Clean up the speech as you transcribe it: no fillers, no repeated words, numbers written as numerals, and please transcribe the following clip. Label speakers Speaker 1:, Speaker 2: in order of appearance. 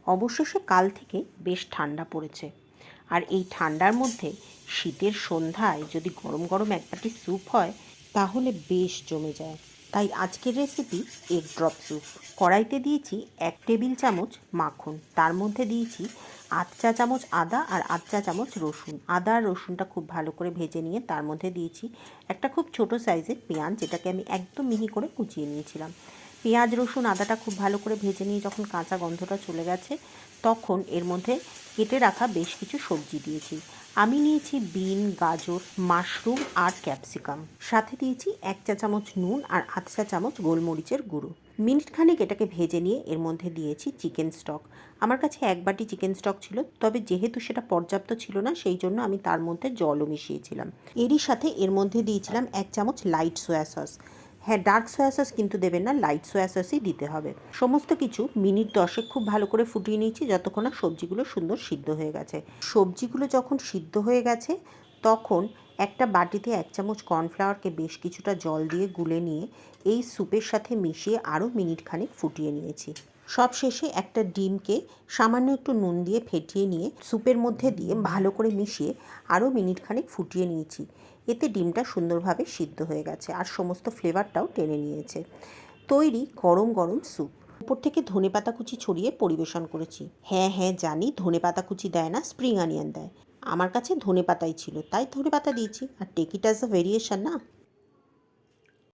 Speaker 1: অবশেষে কাল থেকে বেশ ঠান্ডা পড়েছে, আর এই ঠান্ডার মধ্যে শীতের সন্ধ্যায় যদি গরম গরম এক বাটি স্যুপ হয় তাহলে বেশ জমে যায়। তাই আজকের রেসিপি এগ ড্রপ স্যুপ। কড়াইতে দিয়েছি 1 টেবিল চামচ মাখন, তার মধ্যে দিয়েছি 8 চা চামচ আদা আর 8 চা চামচ রসুন। আদা আর রসুনটা খুব ভালো করে ভেজে নিয়ে তার মধ্যে দিয়েছি একটা খুব ছোট সাইজের পেঁয়াজ, যেটাকে আমি একদম মিহি করে কুচিয়ে নিয়েছিলাম। পেঁয়াজ রসুন আদাটা খুব ভালো করে ভেজে নিয়ে যখন কাঁচা গন্ধটা চলে গেছে তখন এর মধ্যে কেটে রাখা বেশ কিছু সবজি দিয়েছি। আমি নিয়েছি বিন, গাজর, মাশরুম আর ক্যাপসিকাম। সাথে দিয়েছি 1 চা চামচ নুন আর 8 চা চামচ গোলমরিচের গুঁড়ো। মিনিট খানেক এটাকে ভেজে নিয়ে এর মধ্যে দিয়েছি চিকেন স্টক। আমার কাছে 1 বাটি চিকেন স্টক ছিল, তবে যেহেতু সেটা পর্যাপ্ত ছিল না সেই জন্য আমি তার মধ্যে জলও মিশিয়েছিলাম। এরই সাথে এর মধ্যে দিয়েছিলাম 1 চামচ লাইট সয়া সস। হ্যাঁ, ডার্ক সয়া সস কিন্তু দেবেন না, লাইট সয়া সসই দিতে হবে। সমস্ত কিছু মিনিট 10 খুব ভালো করে ফুটিয়ে নিয়েছি যতক্ষণ না সবজিগুলো সুন্দর সিদ্ধ হয়ে গেছে। সবজিগুলো যখন সিদ্ধ হয়ে গেছে তখন একটা বাটিতে 1 চামচ কর্নফ্লাওয়ারকে বেশ কিছুটা জল দিয়ে গুলে নিয়ে এই স্যুপের সাথে মিশিয়ে আরও মিনিট খানেক ফুটিয়ে নিয়েছি। সব শেষে একটা ডিমকে সামান্য একটু নুন দিয়ে ফেটিয়ে নিয়ে স্যুপের মধ্যে দিয়ে ভালো করে মিশিয়ে আরও মিনিট খানেক ফুটিয়ে নিয়েছি। এতে ডিমটা সুন্দরভাবে সিদ্ধ হয়ে গেছে আর সমস্ত ফ্লেভারটাও টেনে নিয়েছে। তৈরি গরম গরম স্যুপ। উপর থেকে ধনেপাতা কুচি ছড়িয়ে পরিবেশন করেছি। হ্যাঁ হ্যাঁ জানি, ধনেপাতা কুচি দেয় না, স্প্রিং অনিয়ন দেয়। আমার কাছে ধনেপাতাই ছিল তাই ধনেপাতা দিয়েছি। আর take it as a variation না।